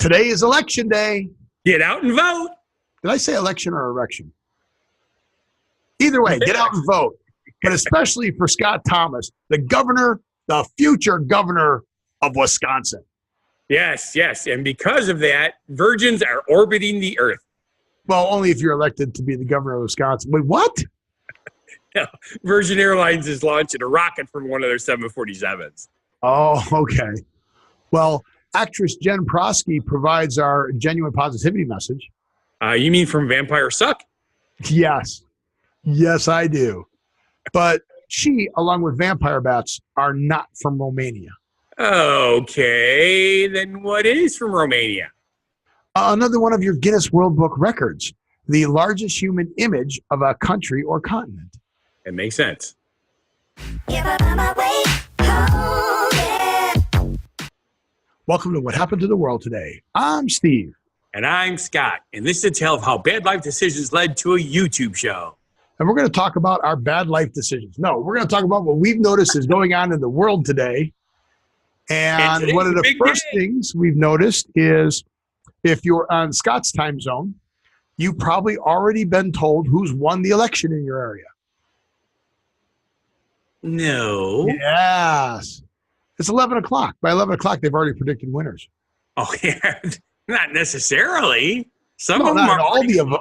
Today is election day. Get out and vote. Did I say election or erection? Either way, get out and vote. But especially for Scott Thomas, the governor, the future governor of Wisconsin. Yes, yes. And because of that, virgins are orbiting the earth. Well, only if you're elected to be the governor of Wisconsin. Wait, what? No, Virgin Airlines is launching a rocket from one of their 747s. Oh, okay. Well, actress Jenn Proske provides our genuine positivity message. You mean from Vampire Suck? Yes. Yes, I do. But she, along with vampire bats, are not from Romania. Okay, then what is from Romania? Another one of your Guinness World Book records, the largest human image of a country or continent. It makes sense. Welcome to What Happened to the World Today. I'm Steve. And I'm Scott. And this is a tale of how bad life decisions led to a YouTube show. And we're going to talk about our bad life decisions. No, we're going to talk about what we've noticed is going on in the world today. And one of the first things we've noticed is if you're on Scott's time zone, you've probably already been told who's won the election in your area. No. Yes. It's 11 o'clock. By 11 o'clock, they've already predicted winners. Oh, yeah. Not necessarily. Some no, of them not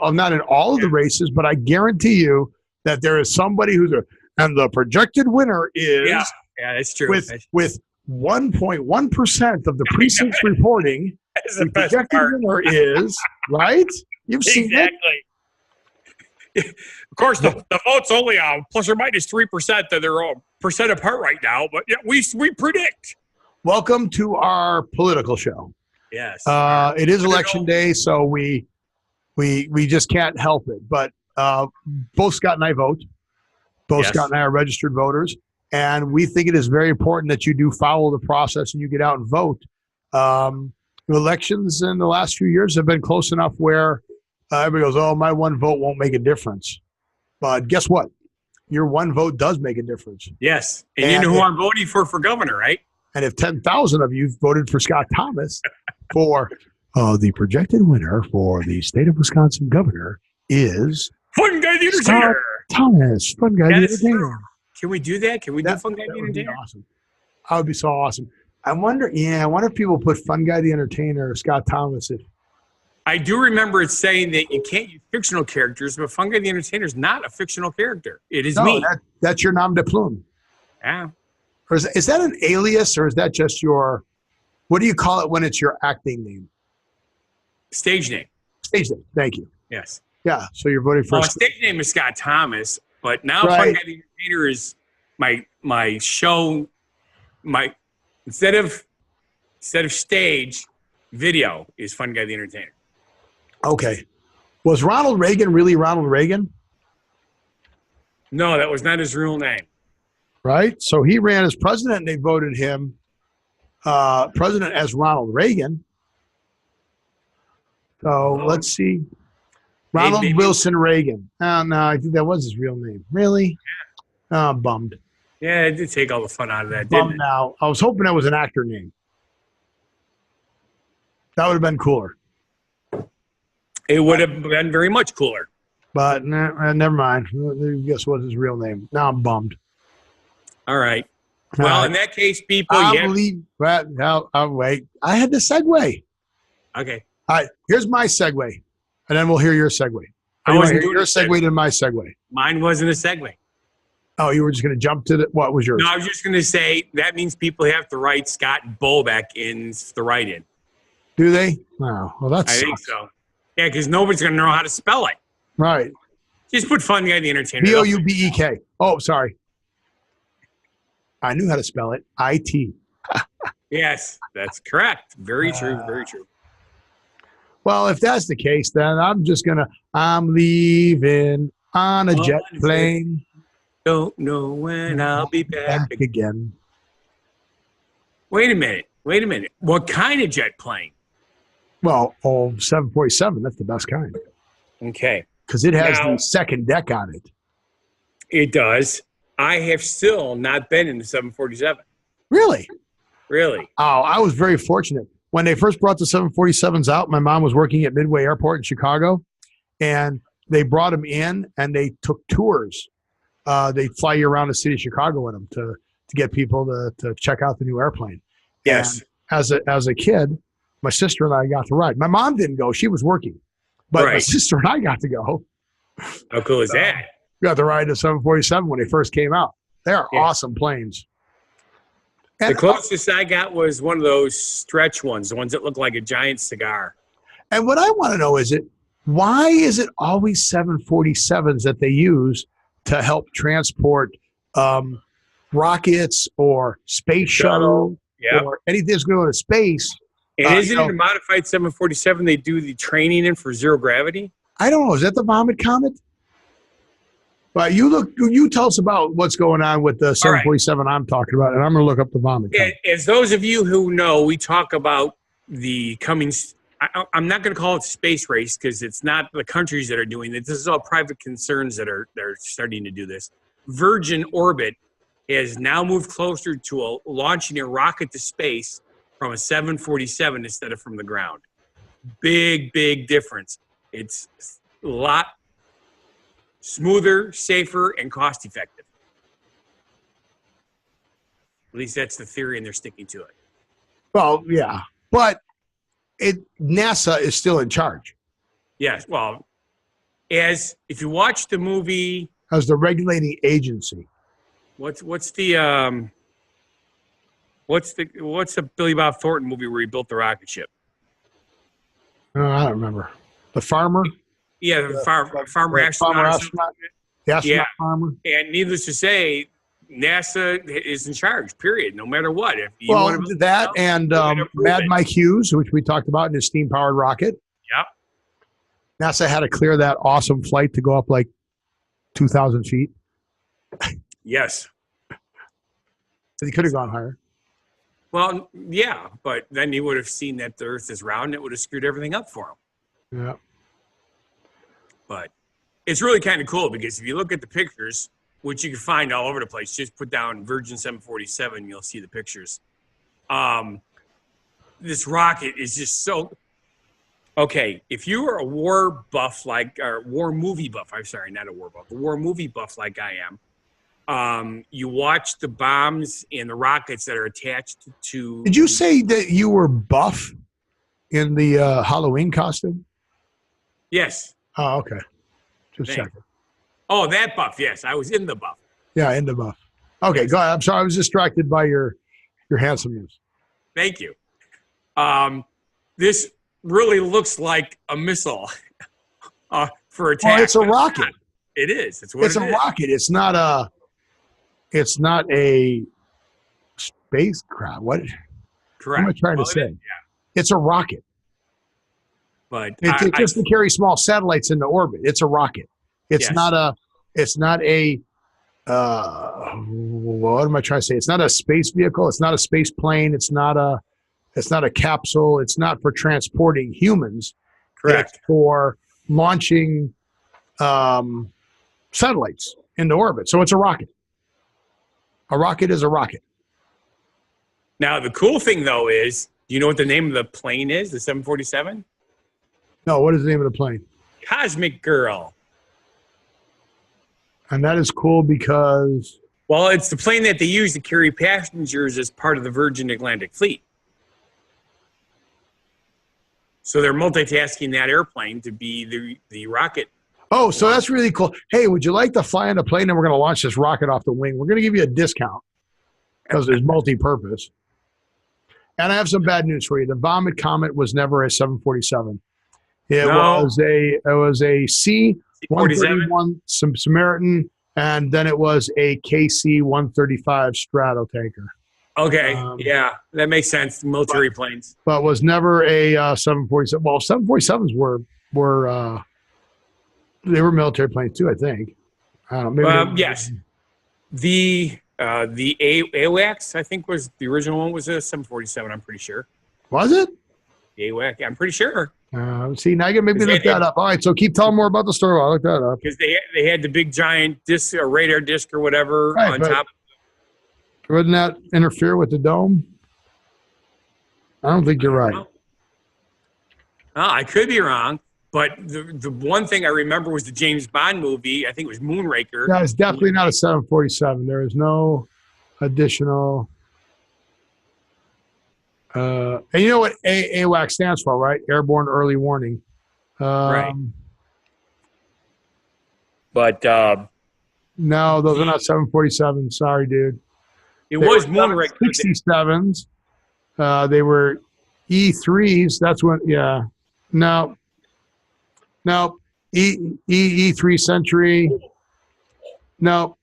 are not in all of the races, but I guarantee you that there is somebody who's and the projected winner is yeah, that's true. With 1.1% of the precincts reporting, the projected winner is right. You've seen it. Of course, the vote's only plus or minus 3% that they're all percent apart right now, but yeah, we predict. Welcome to our political show. Yes, it is election day, so we just can't help it. But both Scott and I vote. Both Scott and I are registered voters, and we think it is very important that you do follow the process and you get out and vote. Elections in the last few years have been close enough where everybody goes, "Oh, my one vote won't make a difference." But guess what? Your one vote does make a difference. Yes, and you know who I'm voting for governor, right? And if 10,000 of you voted for Scott Thomas for the projected winner for the state of Wisconsin governor is Fun Guy the Entertainer. Scott Thomas, Fun Guy the Entertainer. Can we do that? Can we do Fun Guy the Entertainer? Awesome. That would be so awesome. I wonder if people put Fun Guy the Entertainer or Scott Thomas. I do remember it saying that you can't use fictional characters, but Fun Guy the Entertainer is not a fictional character. It is me. That's your nom de plume. Yeah. Or is that an alias, or is that just your, what do you call it when it's your acting name? Stage name. Stage name. Thank you. Yes. Yeah. So you're voting for. Stage name is Scott Thomas, but now Fun Guy the Entertainer is my show. Instead of stage, video is Fun Guy the Entertainer. Okay. Was Ronald Reagan really Ronald Reagan? No, that was not his real name. Right? So he ran as president and they voted him president as Ronald Reagan. So let's see. Ronald Wilson Reagan. Oh, no, I think that was his real name. Really? Yeah. Oh, bummed. Yeah, it did take all the fun out of that, didn't it? Now. I was hoping that was an actor name. That would have been cooler. It would have been very much cooler. But never mind. Guess what his real name? Now I'm bummed. All right. Well, in that case, people, wait. I had the segue. Okay. All right. Here's my segue, and then we'll hear your segue. I wasn't doing your segue to my segue. Mine wasn't a segue. Oh, you were just going to jump to what was yours? No, I was just going to say that means people have to write Scott Bolbeck in the write-in. Do they? Oh, well, that's. I think so. Yeah, because nobody's going to know how to spell it. Right. Just put Fun Guy the Entertainer. Boubek. Oh, sorry. I knew how to spell it. IT. Yes, that's correct. Very true. Very true. Well, if that's the case, then I'm leaving on a jet plane. Don't know when I'll be back again. Wait a minute. What kind of jet plane? Well, 747. That's the best kind. Okay. Because it has the second deck on it. It does. I have still not been in the 747. Really? Really? Oh, I was very fortunate. when they first brought the 747s out, my mom was working at Midway Airport in Chicago, and they brought them in and they took tours. They fly you around the city of Chicago in them to get people to check out the new airplane. Yes. And as a kid, my sister and I got to ride. My mom didn't go; she was working, but my sister and I got to go. How cool is that? We got to ride the 747 when they first came out. They are awesome planes. And the closest I got was one of those stretch ones, the ones that look like a giant cigar. And what I want to know is why is it always 747s that they use to help transport rockets or space shuttle or anything that's going to go to space? And isn't it a modified 747 they do the training in for zero gravity? I don't know. Is that the Vomit Comet? But you tell us about what's going on with the 747 I'm talking about, and I'm going to look up the Vomit Comet. As those of you who know, we talk about the coming. I'm not going to call it space race because it's not the countries that are doing it. This is all private concerns that are starting to do this. Virgin Orbit has now moved closer to launching a rocket to space from a 747 instead of from the ground. Big difference. It's a lot smoother, safer, and cost-effective. At least that's the theory, and they're sticking to it. Well, yeah, but NASA is still in charge. Yes, well, if you watch the movie, as the regulating agency. What's the Billy Bob Thornton movie where he built the rocket ship? I don't remember. The Farmer. Yeah, the farmer astronaut. The astronaut farmer. And needless to say, NASA is in charge, period, no matter what. If you Mad Mike Hughes, which we talked about in his steam-powered rocket. Yep. NASA had to clear that awesome flight to go up like 2,000 feet. Yes. He could have gone higher. Well, yeah, but then he would have seen that the Earth is round and it would have screwed everything up for him. Yeah. But it's really kind of cool because if you look at the pictures, which you can find all over the place, just put down Virgin 747, you'll see the pictures. This rocket is just so... Okay, if you are a war buff or war movie buff, I'm sorry, not a war buff, a war movie buff like I am, you watch the bombs and the rockets that are attached to... Did you say that you were buff in the Halloween costume? Yes. Oh, okay. Just checking. Oh, that buff, yes. I was in the buff. Yeah, in the buff. Okay, go ahead. I'm sorry. I was distracted by your handsomeness. Thank you. This really looks like a missile for attack. Well, it's a rocket. It is. It's a rocket. It's not a spacecraft. What? Correct. What am I trying to say? Yeah. It's a rocket. But it just to carry small satellites into orbit. It's a rocket. It's not a. What am I trying to say? It's not a space vehicle. It's not a space plane. It's not a capsule. It's not for transporting humans. Correct. It's for launching satellites into orbit. So it's a rocket. A rocket is a rocket. Now, the cool thing, though, is, do you know what the name of the plane is, the 747? No, what is the name of the plane? Cosmic Girl. And that is cool because... Well, it's the plane that they use to carry passengers as part of the Virgin Atlantic Fleet. So they're multitasking that airplane to be the rocket. Oh, so that's really cool. Hey, would you like to fly on a plane and we're going to launch this rocket off the wing? We're going to give you a discount because it's multi-purpose. And I have some bad news for you. The Vomit Comet was never a 747. It was a C-131 Samaritan, and then it was a KC-135 Stratotanker. Okay, yeah, that makes sense. Military planes. But was never a 747. Well, 747s were they were military planes too, I think. I don't know. Maybe yes. The AWACS, I think, was the original one, was a 747, I'm pretty sure. Was it? The AWACS, I'm pretty sure. See, now you can maybe look that up. All right, so keep telling more about the story. I'll look that up. Because they had the big giant disc, or radar disc or whatever on top. Wouldn't that interfere with the dome? I don't think you're right. Well, I could be wrong, but the one thing I remember was the James Bond movie. I think it was Moonraker. That is definitely not a 747. There is no additional. And you know what AWAC stands for, right? Airborne Early Warning. Right. But no, those are not 747. Sorry, dude. It was Moonraker. 67s. They were E3s. That's when, yeah. No. E3 Century. No.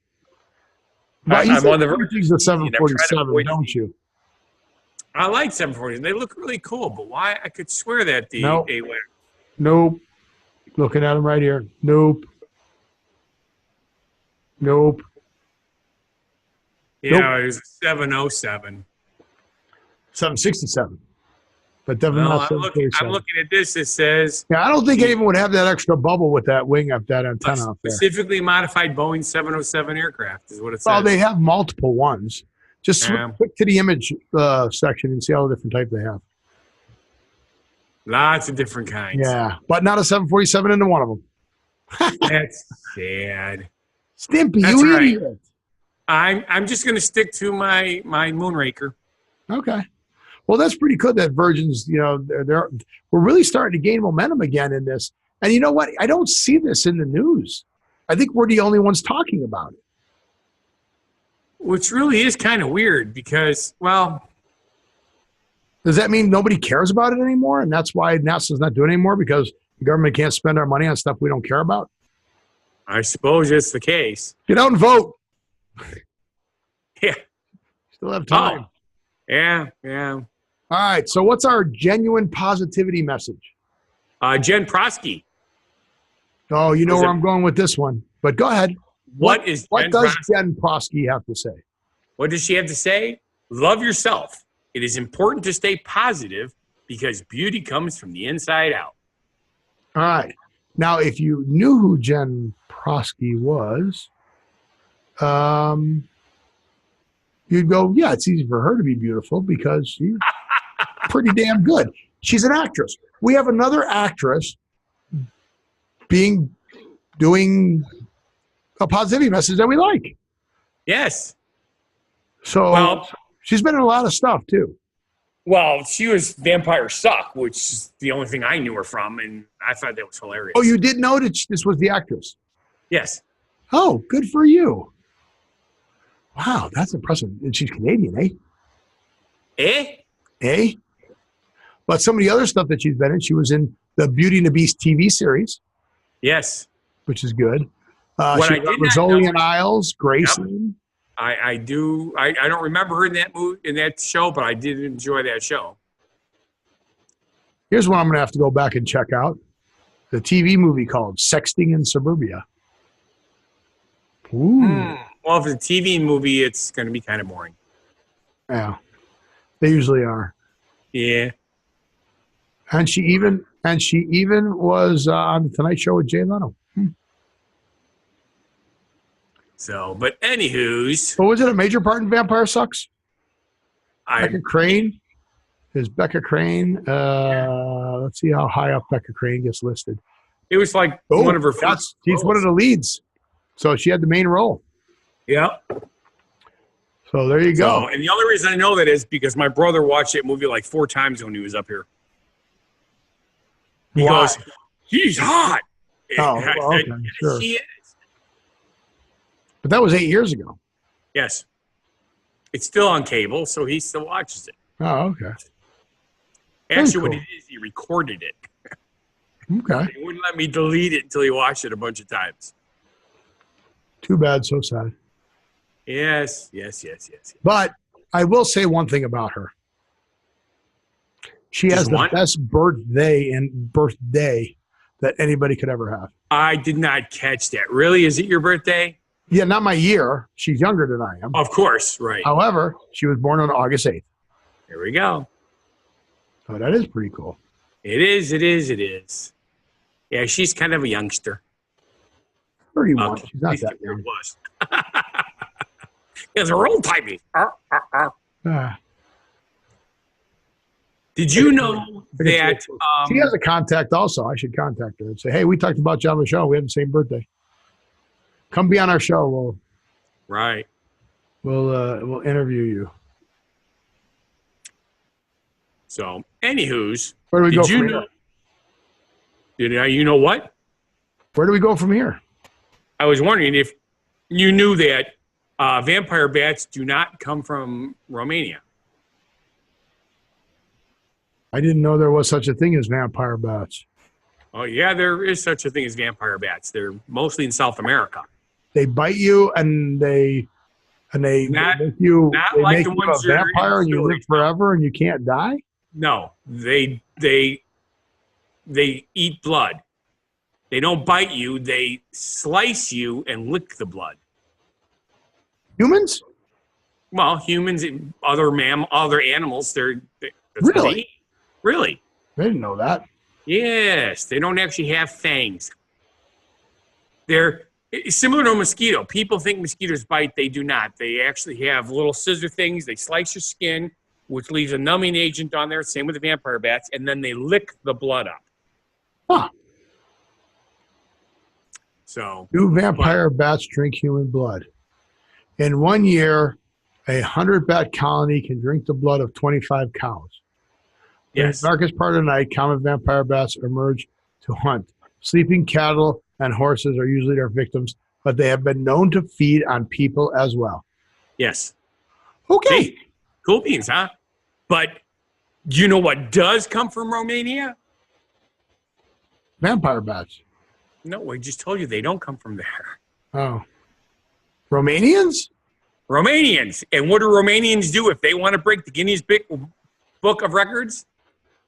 But I'm on the verge of 747, don't you? I like 747. They look really cool, but why? I could swear that the AWAC. Nope. Looking at them right here. Nope. Yeah, it was a 707. 767. But definitely not 747. I'm looking at this. It says. Yeah, I don't think anyone would have that extra bubble with that wing up that antenna up there. Specifically modified Boeing 707 aircraft is what it says. Well, they have multiple ones. Just click to the image section and see all the different types they have. Lots of different kinds. Yeah, but not a 747 into one of them. That's sad. Stimpy, That's you right. idiot. I'm just going to stick to my Moonraker. Okay. Well, that's pretty good that Virgin's, we're really starting to gain momentum again in this. And you know what? I don't see this in the news. I think we're the only ones talking about it. Which really is kind of weird because, well. Does that mean nobody cares about it anymore? And that's why NASA's not doing it anymore because the government can't spend our money on stuff we don't care about? I suppose it's the case. Get out and vote. Yeah. Still have time. Oh. Yeah. All right. So what's our genuine positivity message? Jenn Proske. Oh, you know where I'm going with this one. But go ahead. What does Jenn Proske have to say? What does she have to say? Love yourself. It is important to stay positive because beauty comes from the inside out. All right. Now, if you knew who Jenn Proske was, you'd go, yeah, it's easy for her to be beautiful because she's pretty damn good. She's an actress. We have another actress doing a positivity message that we like. Yes. So she's been in a lot of stuff too. Well, she was Vampire Suck, which is the only thing I knew her from, and I thought that was hilarious. Oh, you did know that this was the actress? Yes. Oh, good for you. Wow, that's impressive. And she's Canadian, eh? Eh? But some of the other stuff that she's been in, she was in the Beauty and the Beast TV series. Yes. Which is good. What she was Rizzoli and Isles, Graceland. Yep. I do. I don't remember her in that movie, in that show, but I did enjoy that show. Here's one I'm going to have to go back and check out. The TV movie called Sexting in Suburbia. Ooh. Well, if it's a TV movie, it's going to be kind of boring. Yeah. They usually are. Yeah. And she even was on the Tonight Show with Jay Leno. So, but anywho's. But was it a major part in Vampire Sucks? Becca Crane? Is Becca Crane? Let's see how high up Becca Crane gets listed. It was like one of her first. She's one of the leads. So she had the main role. Yeah. So there you go. And the only reason I know that is because my brother watched that movie like 4 times when he was up here. He goes, she's hot. Oh, well, okay, sure. She is. But that was 8 years ago. Yes. It's still on cable, so he still watches it. Oh, okay. Actually, what it is, he recorded it. Okay. He wouldn't let me delete it until he watched it a bunch of times. Too bad, so sad. Yes. But I will say one thing about her. She has the best birthday that anybody could ever have. I did not catch that. Really? Is it your birthday? Yeah, not my year. She's younger than I am. Of course, right. However, she was born on August 8th. There we go. Oh, that is pretty cool. It is. Yeah, she's kind of a youngster. 31. She's not that young. Because we're old timey. Did you know that she has a contact also? I should contact her and say, hey, we talked about you on the show. We have the same birthday. Come be on our show. We'll interview you. So, anywho's, where do we go from here? You know what? Where do we go from here? I was wondering if you knew that vampire bats do not come from Romania. I didn't know there was such a thing as vampire bats. Oh, yeah, there is such a thing as vampire bats. They're mostly in South America. They bite you and they make you a vampire and you live forever and you can't die? No, they eat blood. They don't bite you. They slice you and lick the blood. Humans? Well, humans, other animals. Really? Really? I didn't know that. Yes, they don't actually have fangs. They're similar to a mosquito. People think mosquitoes bite. They do not. They actually have little scissor things. They slice your skin, which leaves a numbing agent on there. Same with the vampire bats. And then they lick the blood up. Huh. So, do vampire bats drink human blood? In 1 year, 100 bat colony can drink the blood of 25 cows. Yes. In the darkest part of the night, common vampire bats emerge to hunt. Sleeping cattle and horses are usually their victims, but they have been known to feed on people as well. Yes. Okay. See? Cool beans, huh? But do you know what does come from Romania? Vampire bats. No, I just told you they don't come from there. Oh. Romanians? Romanians. And what do Romanians do if they want to break the Guinness Book of Records?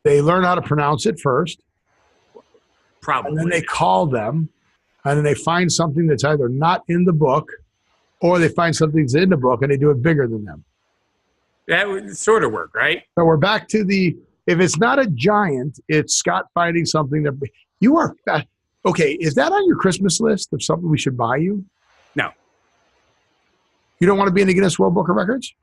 They learn how to pronounce it first. Probably. And then they call them, and then they find something that's either not in the book, or they find something that's in the book, and they do it bigger than them. That would sort of work, right? So we're back to if it's not a giant, it's Scott finding something that you are fat. Okay, is that on your Christmas list of something we should buy you? No. You don't want to be in the Guinness World Book of Records?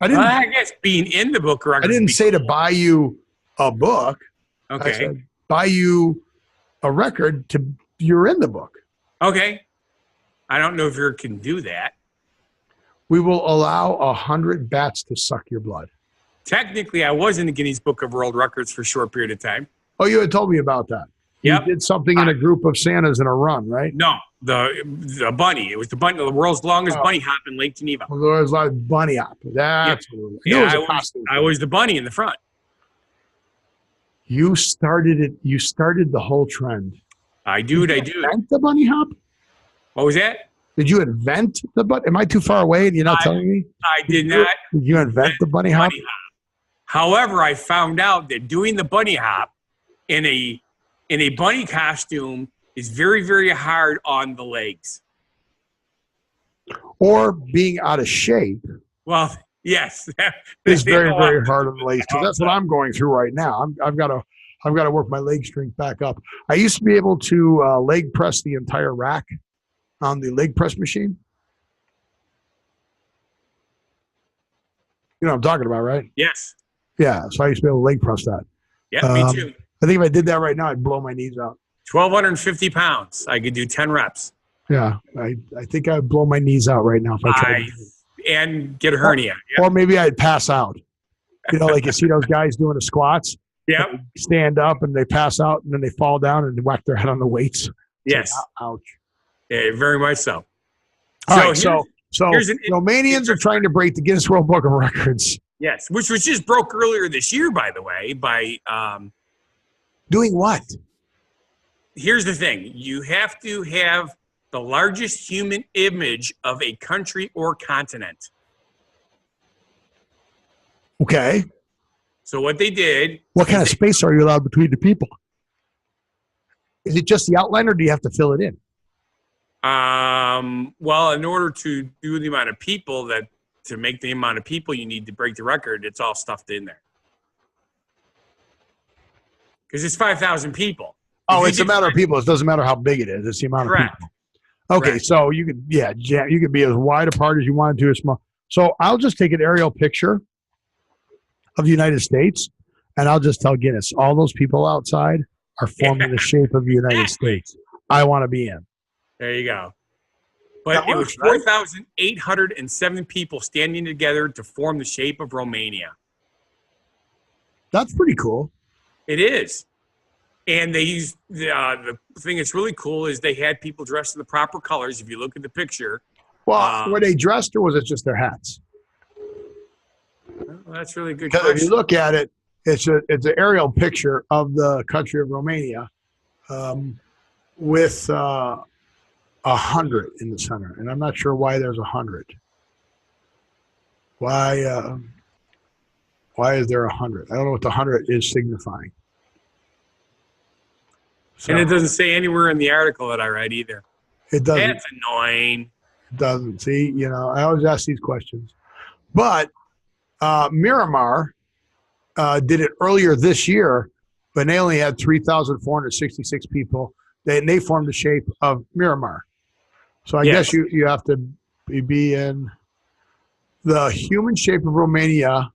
I guess being in the book of records. I didn't say to buy you a book. Okay. I said buy you a record you're in the book. Okay. I don't know if you can do that. We will allow 100 bats to suck your blood. Technically, I was in the Guinness Book of World Records for a short period of time. Oh, you had told me about that. Yep. You did something in a group of Santas in a run, right? No, the bunny. It was the world's longest bunny hop in Lake Geneva. Well, there was like bunny hop. That's I was the bunny in the front. You started it. You started the whole trend. I do. Did you invent the bunny hop? What was that? Did you invent the bunny? Am I too far away and you're not telling me? I did not. Did you invent the bunny hop? However, I found out that doing the bunny hop in a bunny costume is very, very hard on the legs. Or being out of shape. Well, yes. It's very, very hard on the legs because that's what I'm going through right now. I've got to work my leg strength back up. I used to be able to leg press the entire rack on the leg press machine. You know what I'm talking about, right? Yes. Yeah, so I used to be able to leg press that. Yeah, me too. I think if I did that right now, I'd blow my knees out. 1,250 pounds. I could do 10 reps. Yeah, I think I'd blow my knees out right now if I tried. And get a hernia. Or maybe I'd pass out. You know, like you see those guys doing the squats. Yeah. Stand up and they pass out and then they fall down and whack their head on the weights. It's yes. Like, ouch. Yeah, very much so. All right, so Romanians are trying to break the Guinness World Book of Records. Yes, which was just broke earlier this year, by the way, by doing what? Here's the thing. You have to have the largest human image of a country or continent. Okay. So what they did... What kind of space are you allowed between the people? Is it just the outline or do you have to fill it in? Well, in order to do the amount of people to make the amount of people you need to break the record, it's all stuffed in there. Because it's 5,000 people. Oh, it's a matter of people. It doesn't matter how big it is. It's the amount of people. Okay, correct. So you could, you could be as wide apart as you wanted to, as small. So I'll just take an aerial picture of the United States. And I'll just tell Guinness, all those people outside are forming the shape of the United States. I want to be in. There you go. But it was 4,807 people standing together to form the shape of Romania. That's pretty cool. It is. And they used the thing that's really cool is they had people dressed in the proper colors. If you look at the picture. Well, were they dressed or was it just their hats? Well, that's really good. Because if you look at it, it's an aerial picture of the country of Romania with 100 in the center, and I'm not sure why there's 100. Why is there 100? I don't know what the 100 is signifying. So, and it doesn't say anywhere in the article that I read either. It doesn't. That's annoying. It doesn't. See, I always ask these questions. But Miramar did it earlier this year, but they only had 3,466 people. They formed the shape of Miramar. So I guess you have to be in the human shape of Romania,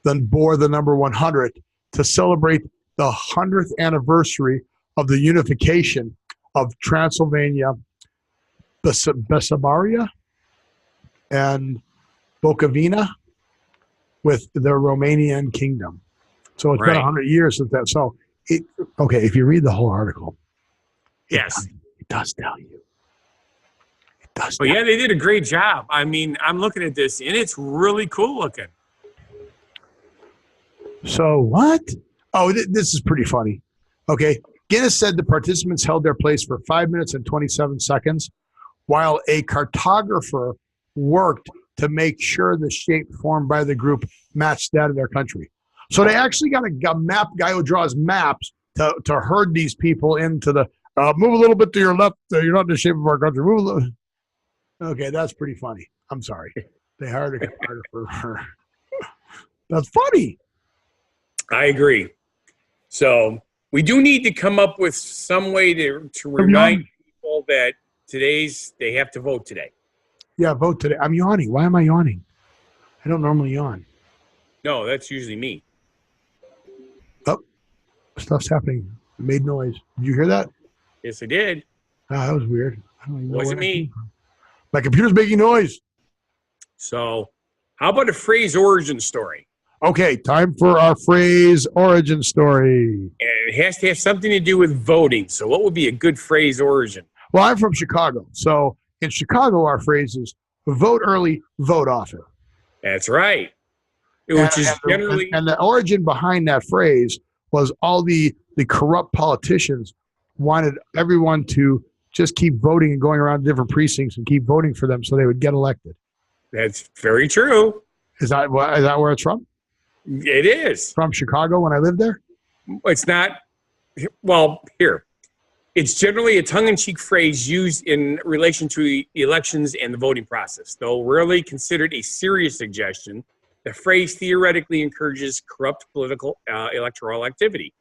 then bore the number 100 to celebrate the 100th anniversary of the unification of Transylvania, Bessarabia, and Bukovina with the Romanian kingdom. So it's been 100 years since that. So, if you read the whole article, it does tell you. It does. But they did a great job. I mean, I'm looking at this, and it's really cool looking. So what? Oh, this is pretty funny. Okay. Guinness said the participants held their place for 5 minutes and 27 seconds while a cartographer worked to make sure the shape formed by the group matched that of their country. So they actually got a map guy who draws maps to herd these people into the move a little bit to your left. You're not in the shape of our country. Move a little. Okay, that's pretty funny. I'm sorry. They hired a cartographer. That's funny. I agree. So we do need to come up with some way to remind people that they have to vote today. Yeah, vote today. I'm yawning. Why am I yawning? I don't normally yawn. No, that's usually me. Oh, stuff's happening. It made noise. Did you hear that? Yes, I did. That was weird. I don't even know. Wasn't me. My computer's making noise. So how about a phrase origin story? Okay, time for our phrase origin story. And it has to have something to do with voting. So what would be a good phrase origin? Well, I'm from Chicago. So in Chicago, our phrase is vote early, vote often. That's right. Which is generally... And the origin behind that phrase was all the corrupt politicians wanted everyone to just keep voting and going around different precincts and keep voting for them so they would get elected. That's very true. Is that where it's from? It is. From Chicago when I lived there? It's not. Well, here. It's generally a tongue-in-cheek phrase used in relation to elections and the voting process. Though rarely considered a serious suggestion, the phrase theoretically encourages corrupt political electoral activity.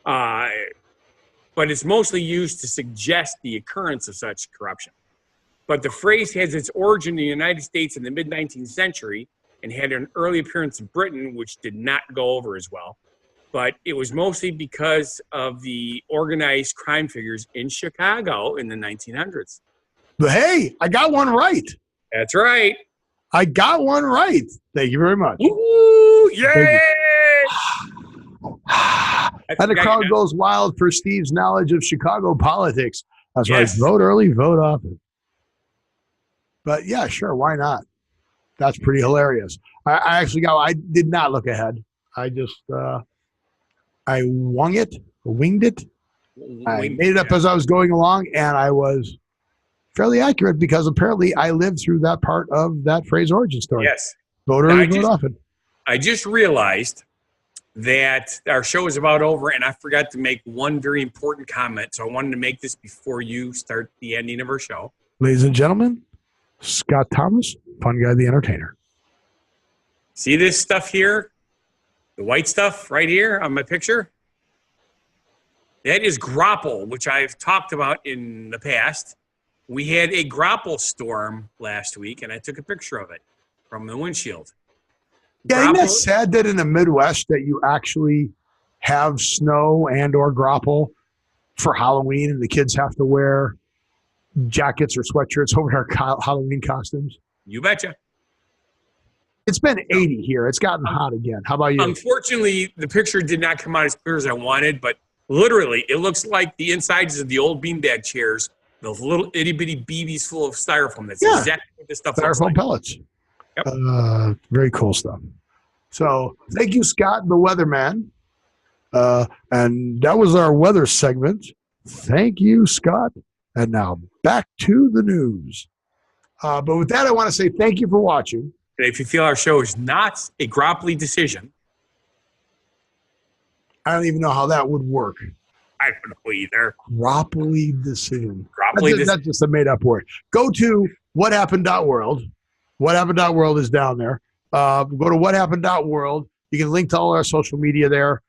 But it's mostly used to suggest the occurrence of such corruption. But the phrase has its origin in the United States in the mid-19th century and had an early appearance in Britain, which did not go over as well. But it was mostly because of the organized crime figures in Chicago in the 1900s. Hey, I got one right. That's right. I got one right. Thank you very much. Woo! Yay! And the crowd goes wild for Steve's knowledge of Chicago politics. That's right. Vote early, vote often. But yeah, sure. Why not? That's pretty hilarious. I did not look ahead. I just, I winged it. I made it up as I was going along, and I was fairly accurate because apparently I lived through that part of that phrase origin story. Yes. Vote early, vote often. I just realized that our show is about over, and I forgot to make one very important comment. So I wanted to make this before you start the ending of our show. Ladies and gentlemen, Scott Thomas, Fun Guy the Entertainer. See this stuff here? The white stuff right here on my picture? That is grapple, which I've talked about in the past. We had a grapple storm last week, and I took a picture of it from the windshield. Yeah, isn't that sad that in the Midwest that you actually have snow and or grapple for Halloween and the kids have to wear jackets or sweatshirts over their Halloween costumes? You betcha. It's been 80 here. It's gotten hot again. How about you? Unfortunately, the picture did not come out as clear as I wanted, but literally, it looks like the insides of the old beanbag chairs, those little itty-bitty BBs full of styrofoam. That's exactly what this stuff looks like. Styrofoam pellets. Yep. Very cool stuff. So thank you, Scott, the weatherman. And that was our weather segment. Thank you, Scott. And now back to the news. But with that, I want to say thank you for watching. And if you feel our show is not a Gropply decision, I don't even know how that would work. I don't know either. Gropply decision. That's just a made-up word. Go to whathappened.world. Whathappened.world is down there. Go to whathappened.world. You can link to all our social media there.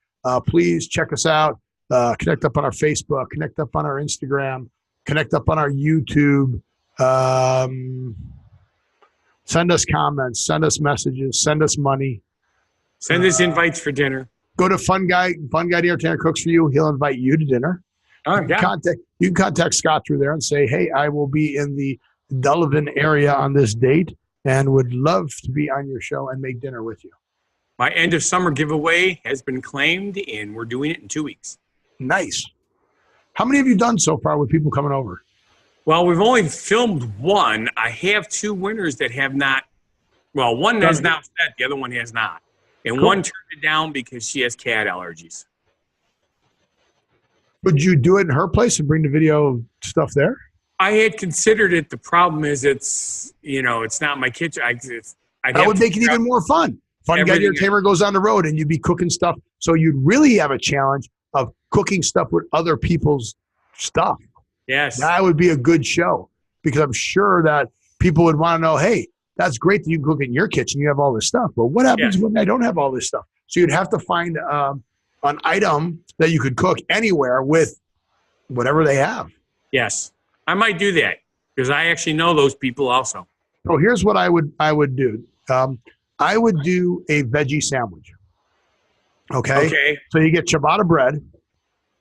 Please check us out. Connect up on our Facebook. Connect up on our Instagram. Connect up on our YouTube. Send us comments. Send us messages. Send us money. Send us invites for dinner. Go to Fun Guy the Entertainer cooks for you. He'll invite you to dinner. You can contact Scott through there and say, hey, I will be in the Delavan area on this date and would love to be on your show and make dinner with you. My end of summer giveaway has been claimed, and we're doing it in 2 weeks. Nice. How many have you done so far with people coming over? Well, we've only filmed one. I have 2 winners that have not. Well, one has now said, the other one has not. And one turned it down because she has cat allergies. Would you do it in her place and bring the video stuff there? I had considered it. The problem is it's not my kitchen. That would make it even more fun. Fun Guy Entertainer goes on the road and you'd be cooking stuff. So you'd really have a challenge of cooking stuff with other people's stuff. Yes. That would be a good show because I'm sure that people would want to know, hey, that's great that you can cook in your kitchen. You have all this stuff. But what happens when I don't have all this stuff? So you'd have to find an item that you could cook anywhere with whatever they have. Yes. I might do that because I actually know those people also. So here's what I would do. I would do a veggie sandwich. Okay. So you get ciabatta bread.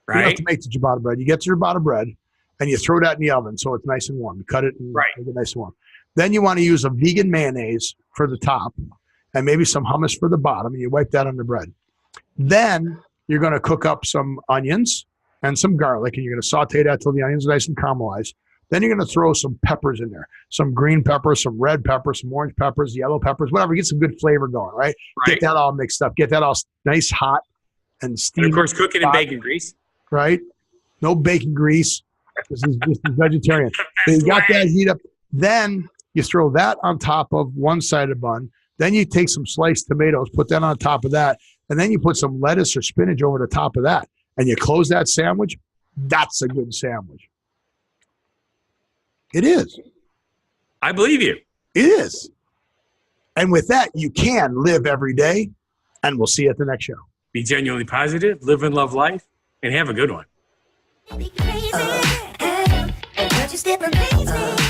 Right. You have to make the ciabatta bread. You get the ciabatta bread and you throw that in the oven so it's nice and warm. You cut it and make it nice and warm. Then you want to use a vegan mayonnaise for the top and maybe some hummus for the bottom. And you wipe that on the bread. Then you're going to cook up some onions and some garlic, and you're going to saute that till the onions are nice and caramelized. Then you're going to throw some peppers in there, some green peppers, some red peppers, some orange peppers, yellow peppers, whatever. Get some good flavor going, right? Get that all mixed up. Get that all nice, hot, and steamy. And of course, cook it in bacon grease. Right? No bacon grease. This is vegetarian. So you got that heat up. Then you throw that on top of one side of the bun. Then you take some sliced tomatoes, put that on top of that, and then you put some lettuce or spinach over the top of that. And you close that sandwich. That's a good sandwich. It is. I believe you. It is. And with that, you can live every day. And we'll see you at the next show. Be genuinely positive, live and love life, and have a good one. Be crazy, and just step amazing.